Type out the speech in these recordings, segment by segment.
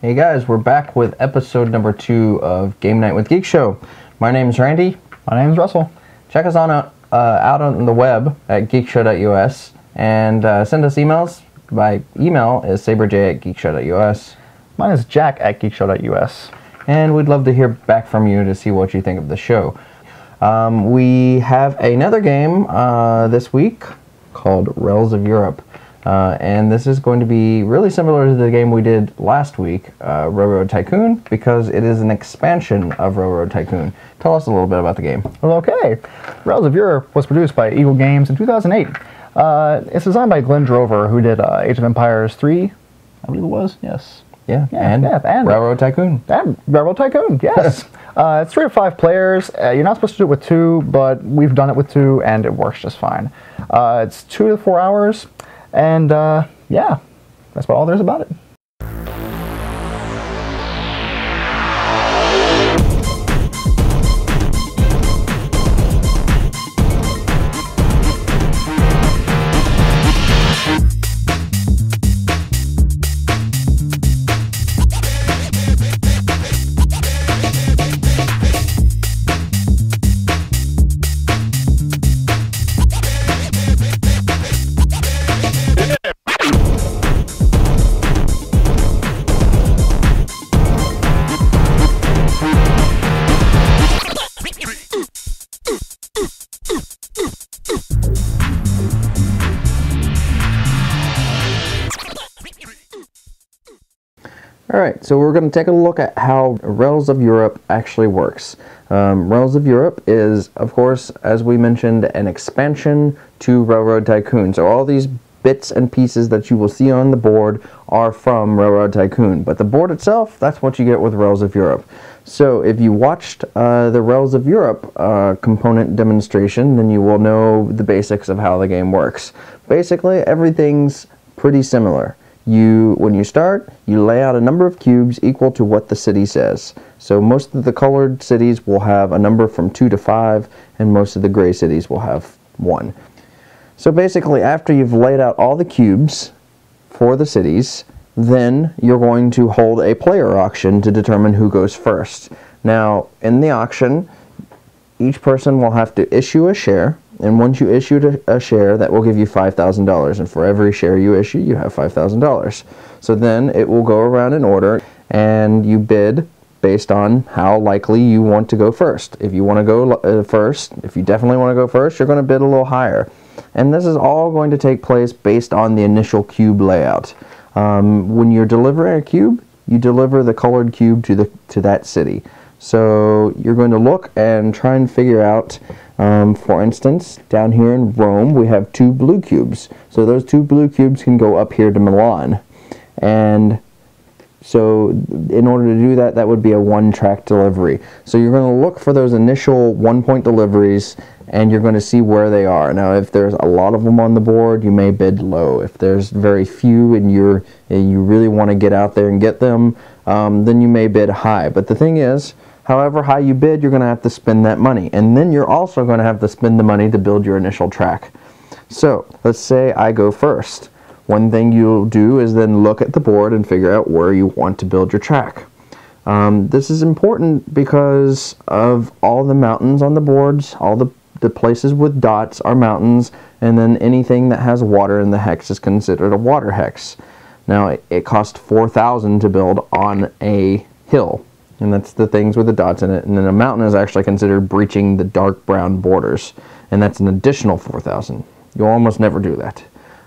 Hey guys, we're back with episode number 2 of Game Night with Geek Show. My name's Randy. My name's Russell. Check us out on the web at geekshow.us and send us emails. My email is saberj@geekshow.us. Mine is jack@geekshow.us. And we'd love to hear back from you to see what you think of the show. We have another game this week called Realms of Europe. And this is going to be really similar to the game we did last week, Railroad Tycoon, because it is an expansion of Railroad Tycoon. Tell us a little bit about the game. Well, okay. Realms of Europe was produced by Eagle Games in 2008. It's designed by Glenn Drover, who did Age of Empires 3, I believe it was, yes. And Railroad Tycoon. And Railroad Tycoon, yes. It's 3 to 5 players. You're not supposed to do it with 2, but we've done it with 2, and it works just fine. It's 2 to 4 hours. And, yeah, that's about all there is about it. Alright, so we're going to take a look at how Realms of Europe actually works. Realms of Europe is, of course, as we mentioned, an expansion to Railroad Tycoon. So all these bits and pieces that you will see on the board are from Railroad Tycoon. But the board itself, that's what you get with Realms of Europe. So if you watched the Realms of Europe component demonstration, then you will know the basics of how the game works. Basically, everything's pretty similar. When you start, you lay out a number of cubes equal to what the city says. So most of the colored cities will have a number from 2 to 5, and most of the gray cities will have 1. So basically, after you've laid out all the cubes for the cities, then you're going to hold a player auction to determine who goes first. Now, in the auction, each person will have to issue a share. And once you issue a share, that will give you $5,000. And for every share you issue, you have $5,000. So then it will go around in order, and you bid based on how likely you want to go first. If you want to go first, if you definitely want to go first, you're going to bid a little higher. And this is all going to take place based on the initial cube layout. When you're delivering a cube, you deliver the colored cube to that city. So you're going to look and try and figure out, for instance, down here in Rome, we have 2 blue cubes. So those 2 blue cubes can go up here to Milan. And so in order to do that, that would be a 1-track delivery. So you're going to look for those initial 1-point deliveries, and you're going to see where they are. Now, if there's a lot of them on the board, you may bid low. If there's very few and you really want to get out there and get them, then you may bid high. But the thing is, however high you bid, you're going to have to spend that money. And then you're also going to have to spend the money to build your initial track. So, let's say I go first. One thing you'll do is then look at the board and figure out where you want to build your track. This is important because of all the mountains on the boards, all the places with dots are mountains, and then anything that has water in the hex is considered a water hex. Now, it costs 4,000 to build on a hill. And that's the things with the dots in it. And then a mountain is actually considered breaching the dark brown borders. And that's an additional 4,000. You'll almost never do that.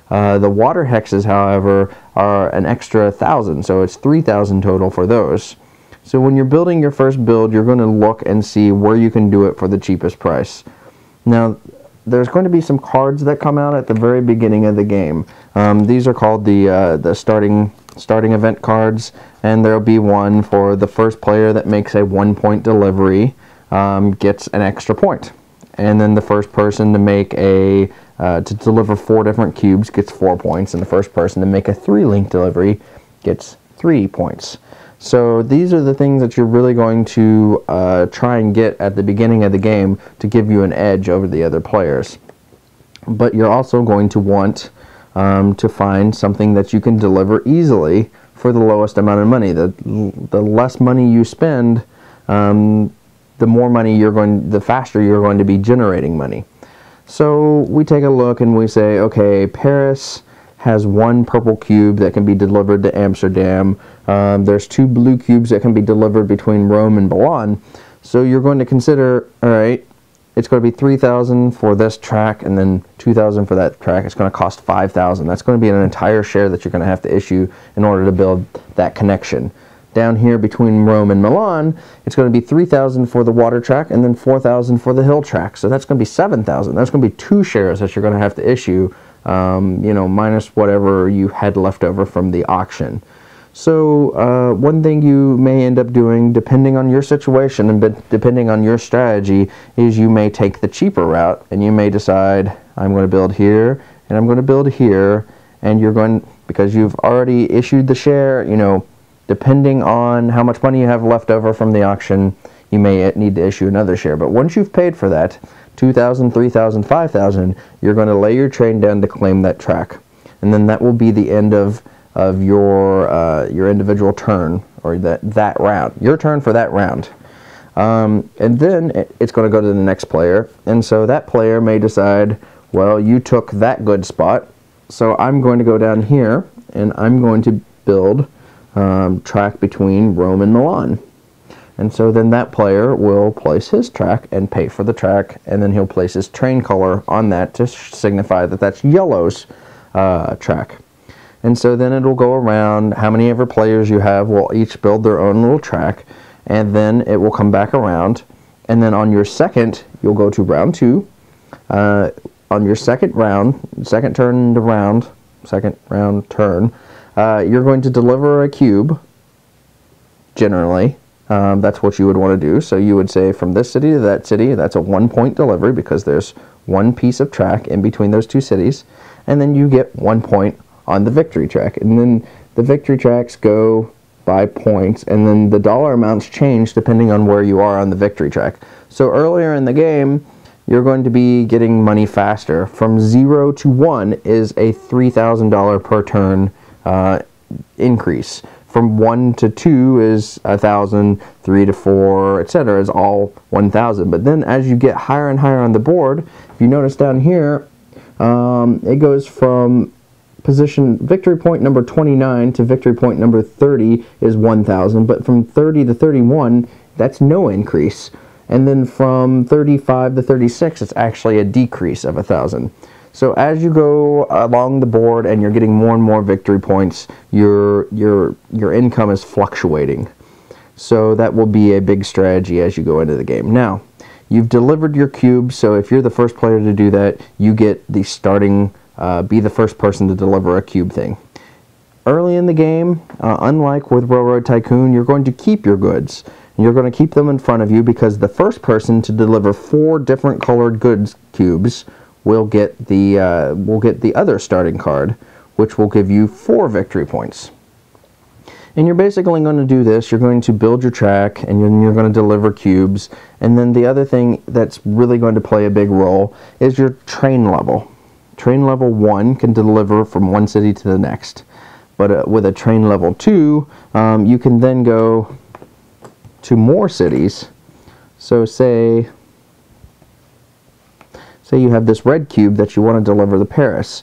The water hexes, however, are an extra 1,000. So it's 3,000 total for those. So when you're building your first build, you're going to look and see where you can do it for the cheapest price. Now, there's going to be some cards that come out at the very beginning of the game. These are called the starting event cards, and there'll be one for the first player that makes a 1-point delivery gets an extra point, and then the first person to make to deliver 4 different cubes gets 4 points, and the first person to make a 3-link delivery gets 3 points. So these are the things that you're really going to try and get at the beginning of the game to give you an edge over the other players. But you're also going to want to find something that you can deliver easily for the lowest amount of money. The less money you spend, the more money the faster you're going to be generating money. So we take a look and we say, okay, Paris has 1 purple cube that can be delivered to Amsterdam. There's 2 blue cubes that can be delivered between Rome and Milan. So you're going to consider, all right, it's going to be 3,000 for this track and then 2,000 for that track. It's going to cost 5,000. That's going to be an entire share that you're going to have to issue in order to build that connection. Down here between Rome and Milan, it's going to be 3,000 for the water track and then 4,000 for the hill track. So that's going to be 7,000. That's going to be 2 shares that you're going to have to issue, you know, minus whatever you had left over from the auction. So one thing you may end up doing, depending on your situation and depending on your strategy, is you may take the cheaper route and you may decide, I'm going to build here and I'm going to build here, and you're going, because you've already issued the share, you know, depending on how much money you have left over from the auction, you may need to issue another share. But once you've paid for that, 2,000, 3,000, 5,000, you're going to lay your train down to claim that track. And then that will be the end of your individual turn, or that round. Your turn for that round. And then it's going to go to the next player. And so that player may decide, well, you took that good spot, so I'm going to go down here and I'm going to build track between Rome and Milan. And so then that player will place his track and pay for the track, and then he'll place his train color on that to signify that that's yellow's track. And so then it'll go around. How many ever players you have will each build their own little track, and then it will come back around. And then on your second, you'll go to round 2. On your second round, second round turn, you're going to deliver a cube, generally. That's what you would want to do. So you would say from this city to that city, that's a 1-point delivery because there's 1 piece of track in between those 2 cities. And then you get 1 point on the victory track. And then the victory tracks go by points, and then the dollar amounts change depending on where you are on the victory track. So earlier in the game, you're going to be getting money faster. From 0 to 1 is a $3,000 per turn increase. From 1 to 2 is 1,000, 3 to 4, etc. is all 1,000. But then as you get higher and higher on the board, if you notice down here, it goes from victory point number 29 to victory point number 30 is 1,000, but from 30 to 31, that's no increase. And then from 35 to 36, it's actually a decrease of 1,000. So as you go along the board and you're getting more and more victory points, your income is fluctuating. So that will be a big strategy as you go into the game. Now, you've delivered your cube, so if you're the first player to do that, you get the starting, be the first person to deliver a cube thing. Early in the game, unlike with Railroad Tycoon, you're going to keep your goods. And you're going to keep them in front of you because the first person to deliver 4 different colored goods cubes will get the other starting card, which will give you 4 victory points. And you're basically going to do this. You're going to build your track, and you're going to deliver cubes. And then the other thing that's really going to play a big role is your train level. Train level 1 can deliver from one city to the next. But with a train level 2, you can then go to more cities. So say you have this red cube that you want to deliver to Paris,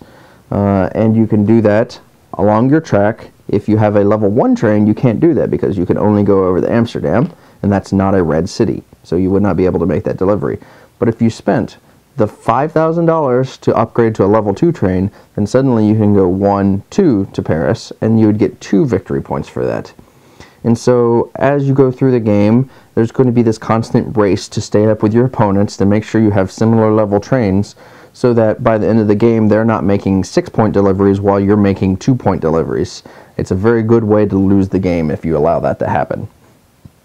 and you can do that along your track. If you have a level 1 train, you can't do that because you can only go over to Amsterdam, and that's not a red city, so you would not be able to make that delivery. But if you spent the $5,000 to upgrade to a level 2 train, then suddenly you can go 1, 2 to Paris, and you would get 2 victory points for that. And so as you go through the game, there's going to be this constant race to stay up with your opponents to make sure you have similar level trains, so that by the end of the game they're not making 6-point deliveries while you're making 2-point deliveries. It's a very good way to lose the game if you allow that to happen.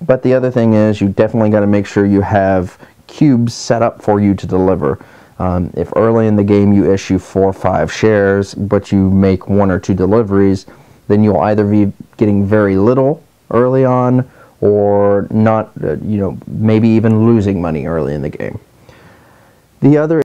But the other thing is, you definitely got to make sure you have cubes set up for you to deliver. If early in the game you issue 4 or 5 shares, but you make 1 or 2 deliveries, then you'll either be getting very little early on, or not, maybe even losing money early in the game. The other